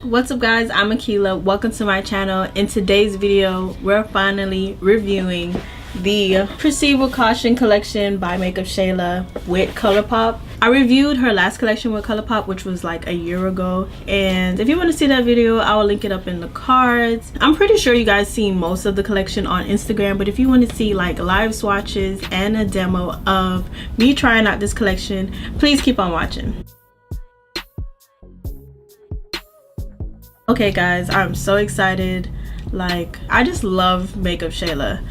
What's up guys, I'm Akila. Welcome to my channel. In today's video we're finally reviewing the Proceed with Caution collection by MakeUpShayla with Colourpop. I reviewed her last collection with Colourpop, which was like a year ago, and if you want to see that video I will link it up in the cards. I'm pretty sure you guys seen most of the collection on Instagram, but if you want to see like live swatches and a demo of me trying out this collection, please keep on watching. Okay guys, I'm so excited. Like, I just love MakeUpShayla,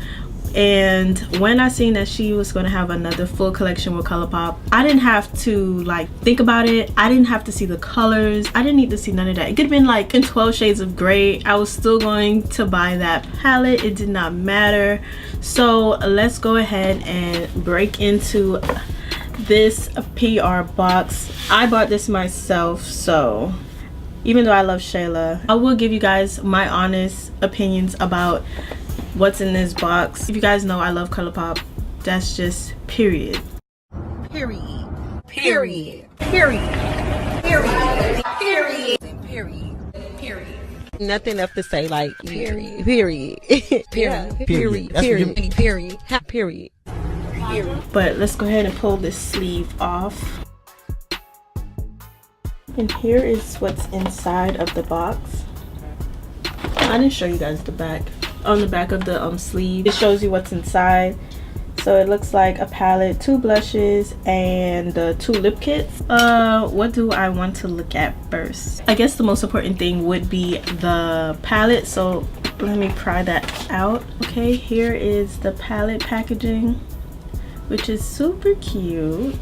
and when I seen that she was going to have another full collection with Colourpop, I didn't have to like think about it. I didn't have to see the colors. I didn't need to see none of that. It could have been like in 12 shades of gray. I was still going to buy that palette. It did not matter. So let's go ahead and break into this PR box. I bought this myself, so even though I love Shayla, I will give you guys my honest opinions about what's in this box. If you guys know I love Colourpop, that's just period. Period. Period. Period. Period. Period. Period. Period. Nothing left to say, like period. Period. Period. Period. Period. Period. Period. But let's go ahead and pull this sleeve off. And here is what's inside of the box. I didn't show you guys the back. On the back of the sleeve, it shows you what's inside. So it looks like a palette, 2 blushes, and 2 lip kits. What do I want to look at first? I guess the most important thing would be the palette. So let me pry that out. Okay, here is the palette packaging, which is super cute.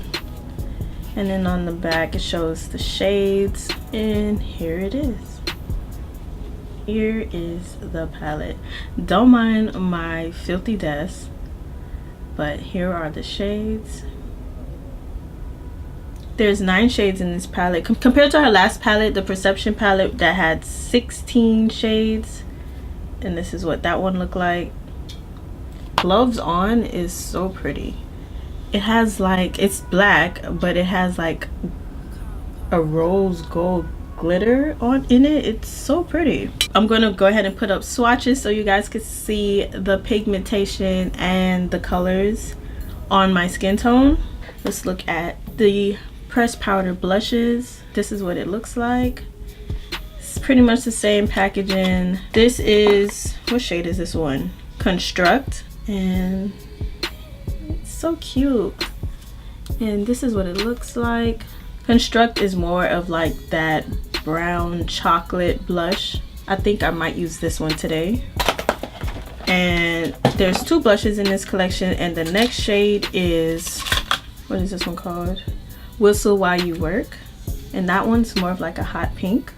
And then on the back it shows the shades, and here it is. Here is the palette. Don't mind my filthy desk, but here are the shades. There's 9 shades in this palette compared to her last palette, the Perception palette, that had 16 shades, and this is what that one looked like. Gloves on is so pretty. It has like, it's black, but it has like a rose gold glitter in it. It's so pretty. I'm gonna go ahead and put up swatches so you guys can see the pigmentation and the colors on my skin tone. Let's look at the pressed powder blushes. This is what it looks like. It's pretty much the same packaging. This is, what shade is this one? Construct, and so cute. And this is what it looks like. Construct is more of like that brown chocolate blush. I think I might use this one today. And there's 2 blushes in this collection, and the next shade is, what is this one called? Whistle While You Work, and that one's more of like a hot pink.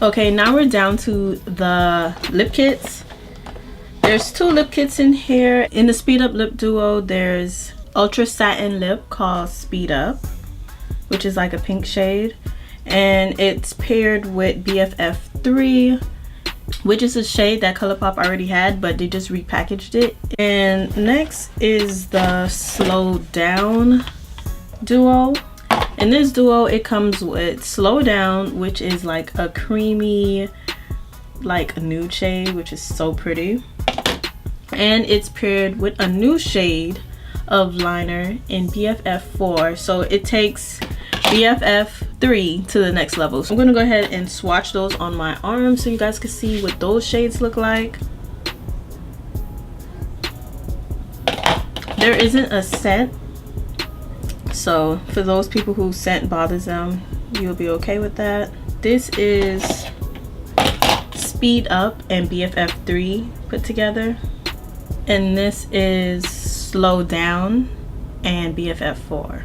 Okay, now we're down to the lip kits. There's 2 lip kits in here. In the Speedup Lip Duo, there's Ultra Satin Lip called Speedup, which is like a pink shade. And it's paired with BFF3, which is a shade that Colourpop already had, but they just repackaged it. And next is the Slow Down Duo. In this duo, it comes with Slow Down, which is like a creamy, like a nude shade, which is so pretty. And it's paired with a new shade of liner in BFF4, so it takes BFF3 to the next level. So I'm gonna go ahead and swatch those on my arm so you guys can see what those shades look like. There isn't a scent, so for those people who scent bothers them, you'll be okay with that. This is Speed Up and BFF3 put together, and this is Slow Down and BFF4.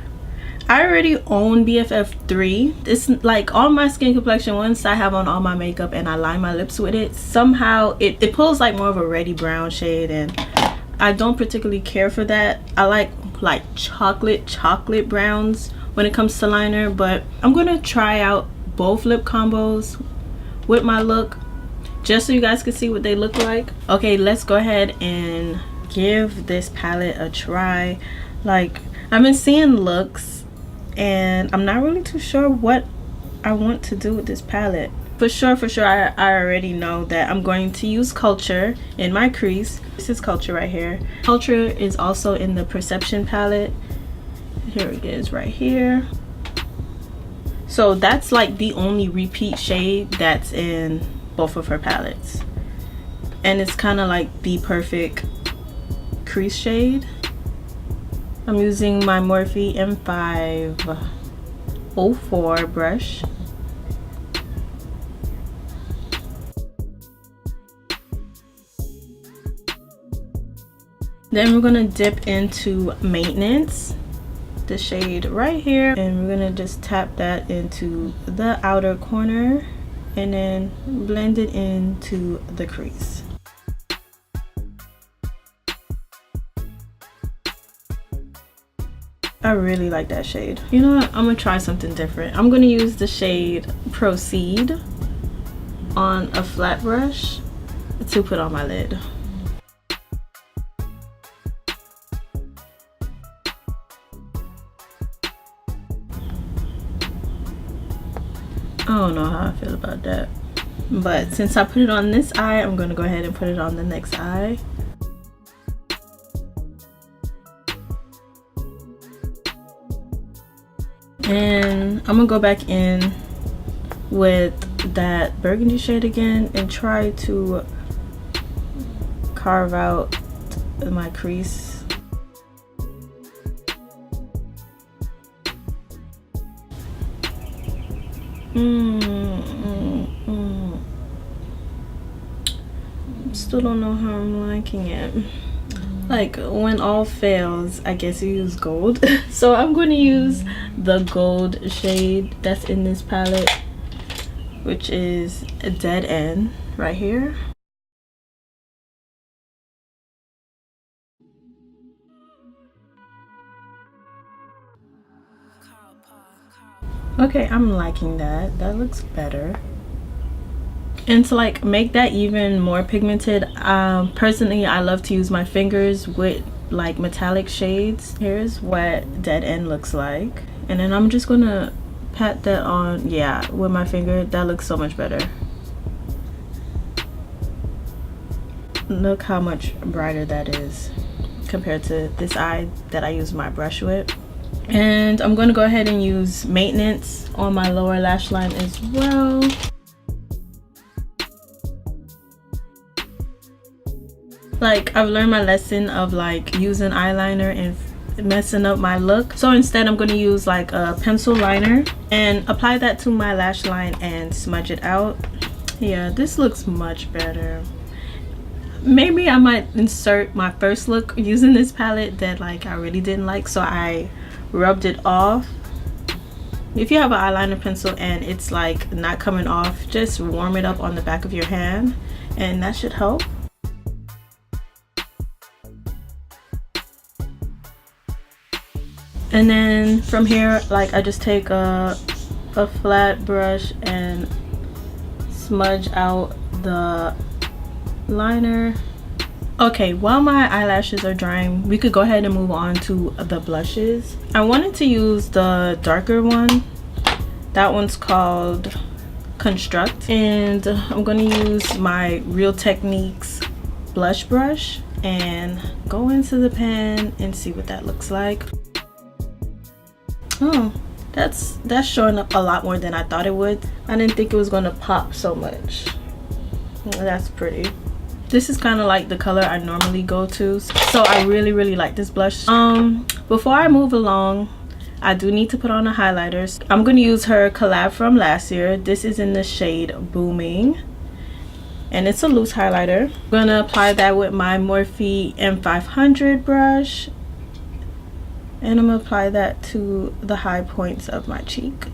I already own BFF3. It's like on my skin complexion, once I have on all my makeup and I line my lips with it, somehow it pulls like more of a reddy brown shade, and I don't particularly care for that. I like chocolate browns when it comes to liner, but I'm gonna try out both lip combos with my look just so you guys can see what they look like. Okay, let's go ahead and give this palette a try. Like, I've been seeing looks and I'm not really too sure what I want to do with this palette. For sure, I already know that I'm going to use Culture in my crease. This is Culture right here. Culture is also in the Perception palette. Here it is right here. So that's like the only repeat shade that's in both of her palettes. And it's kind of like the perfect crease shade. I'm using my Morphe M504 brush. Then we're gonna dip into Maintenance, the shade right here, and we're gonna just tap that into the outer corner and then blend it into the crease. I really like that shade. You know what? I'm gonna try something different. I'm gonna use the shade Proceed on a flat brush to put on my lid. I don't know how I feel about that, but since I put it on this eye, I'm gonna go ahead and put it on the next eye. And I'm gonna go back in with that burgundy shade again and try to carve out my crease. Still don't know how I'm liking it. Like, when all fails, I guess you use gold. So I'm going to use the gold shade that's in this palette, which is Dead End right here. Okay, I'm liking that. That looks better. And to like make that even more pigmented, personally I love to use my fingers with like metallic shades. Here's what Dead End looks like, and then I'm just gonna pat that on, yeah, with my finger. That looks so much better. Look how much brighter that is compared to this eye that I use my brush with. And I'm gonna go ahead and use Maintenance on my lower lash line as well. Like, I've learned my lesson of like using eyeliner and messing up my look, so instead I'm going to use like a pencil liner and apply that to my lash line and smudge it out. Yeah, this looks much better. Maybe I might insert my first look using this palette that like I really didn't like, so I rubbed it off. If you have an eyeliner pencil and it's like not coming off, just warm it up on the back of your hand and that should help. And then from here, like, I just take a flat brush and smudge out the liner. Okay, while my eyelashes are drying, we could go ahead and move on to the blushes. I wanted to use the darker one. That one's called Construct, and I'm gonna use my Real Techniques blush brush and go into the pan and see what that looks like. Oh, that's showing up a lot more than I thought it would. I didn't think it was gonna pop so much. That's pretty. This is kind of like the color I normally go to, so I really like this blush. Before I move along, I do need to put on a highlighter. I'm gonna use her collab from last year. This is in the shade Booming, and it's a loose highlighter. I'm gonna apply that with my Morphe M500 brush, and I'm gonna apply that to the high points of my cheek.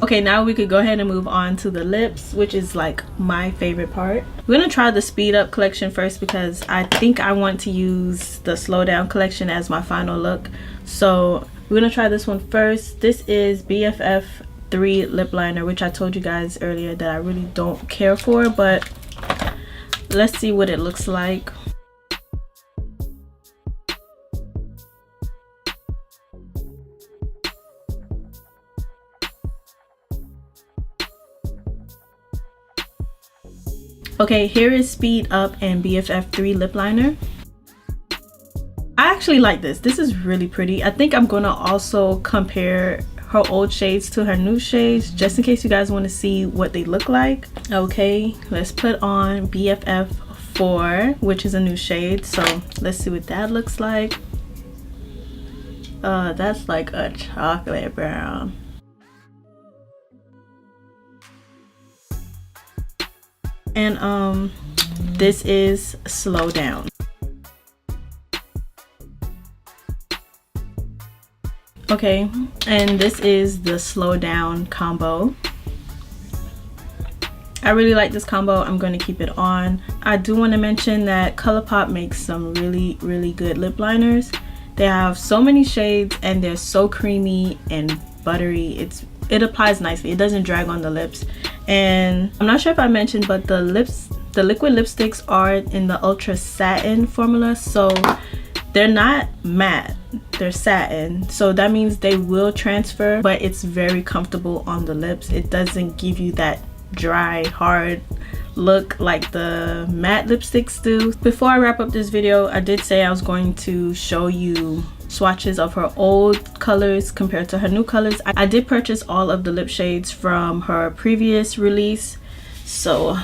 Okay, now we could go ahead and move on to the lips, which is like my favorite part. We're gonna try the Speed Up collection first because I think I want to use the Slow Down collection as my final look. So we're gonna try this one first. This is BFF3 Lip Liner, which I told you guys earlier that I really don't care for, but let's see what it looks like. Okay, here is Speedup and BFF3 Lip Liner. I actually like this. This is really pretty. I think I'm gonna also compare her old shades to her new shades, just in case you guys want to see what they look like. Okay, let's put on BFF4, which is a new shade. So let's see what that looks like. That's like a chocolate brown. And this is Slow Down. Okay, and this is the Slow Down combo. I really like this combo. I'm going to keep it on. I do want to mention that Colourpop makes some really good lip liners. They have so many shades and they're so creamy and buttery. It applies nicely. It doesn't drag on the lips. And I'm not sure if I mentioned, but the liquid lipsticks are in the Ultra Satin formula, so they're not matte, they're satin, so that means they will transfer, but it's very comfortable on the lips. It doesn't give you that dry, hard look like the matte lipsticks do. Before I wrap up this video, I did say I was going to show you swatches of her old colors compared to her new colors. I did purchase all of the lip shades from her previous release, so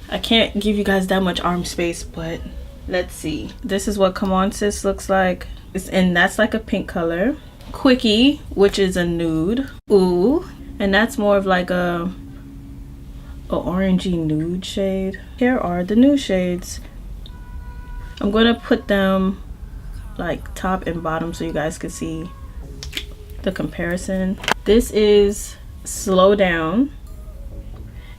I can't give you guys that much arm space, but let's see. This is what Come On Sis looks like, and that's like a pink color. Quickie, which is a nude. Ooh, and that's more of like a orangey nude shade. Here are the new shades. I'm gonna put them like top and bottom so you guys can see the comparison. This is Slow Down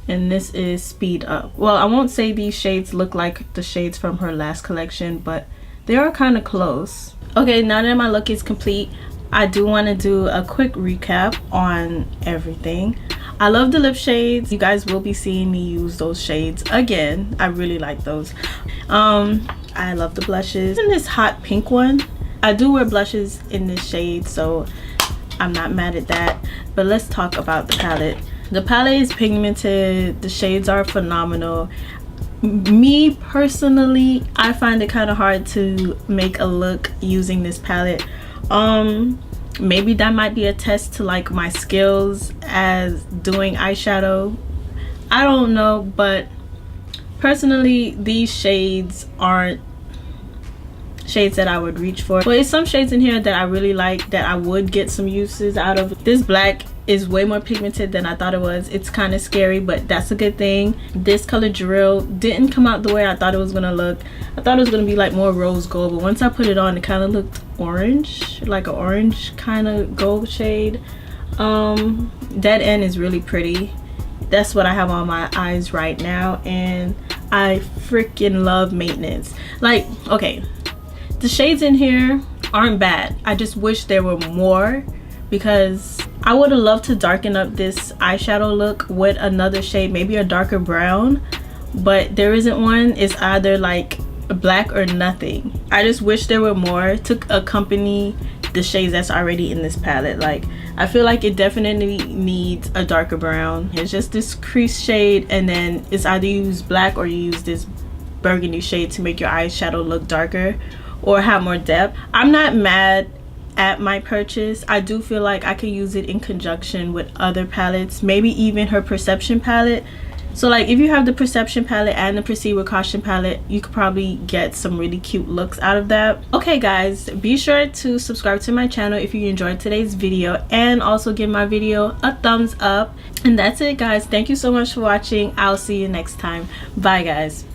and this is Speed Up. Well, I won't say these shades look like the shades from her last collection, but they are kind of close. Okay, now that my look is complete, I do want to do a quick recap on everything. I love the lip shades. You guys will be seeing me use those shades again. I really like those. I love the blushes. And this hot pink one, I do wear blushes in this shade, so I'm not mad at that. But let's talk about the palette. The palette is pigmented. The shades are phenomenal. Me personally, I find it kind of hard to make a look using this palette. Maybe that might be a test to like my skills as doing eyeshadow. I don't know, but personally these shades aren't shades that I would reach for. But it's some shades in here that I really like, that I would get some uses out of. This black is way more pigmented than I thought it was. It's kind of scary, but that's a good thing. This color Drill didn't come out the way I thought it was gonna look. I thought it was gonna be like more rose gold, but once I put it on, it kind of looked orange, like an orange kind of gold shade. Dead End is really pretty. That's what I have on my eyes right now, and I freaking love Maintenance. Like, okay, the shades in here aren't bad. I just wish there were more, because I would have loved to darken up this eyeshadow look with another shade, maybe a darker brown, but there isn't one. It's either like black or nothing. I just wish there were more to accompany the shades that's already in this palette. Like, I feel like it definitely needs a darker brown. It's just this crease shade, and then it's either you use black or you use this burgundy shade to make your eyeshadow look darker or have more depth. I'm not mad at my purchase. I do feel like I could use it in conjunction with other palettes, maybe even her Perception palette. So like, if you have the Perception palette and the Proceed with Caution palette, you could probably get some really cute looks out of that. Okay guys, be sure to subscribe to my channel if you enjoyed today's video, and also give my video a thumbs up. And that's it guys. Thank you so much for watching. I'll see you next time. Bye guys.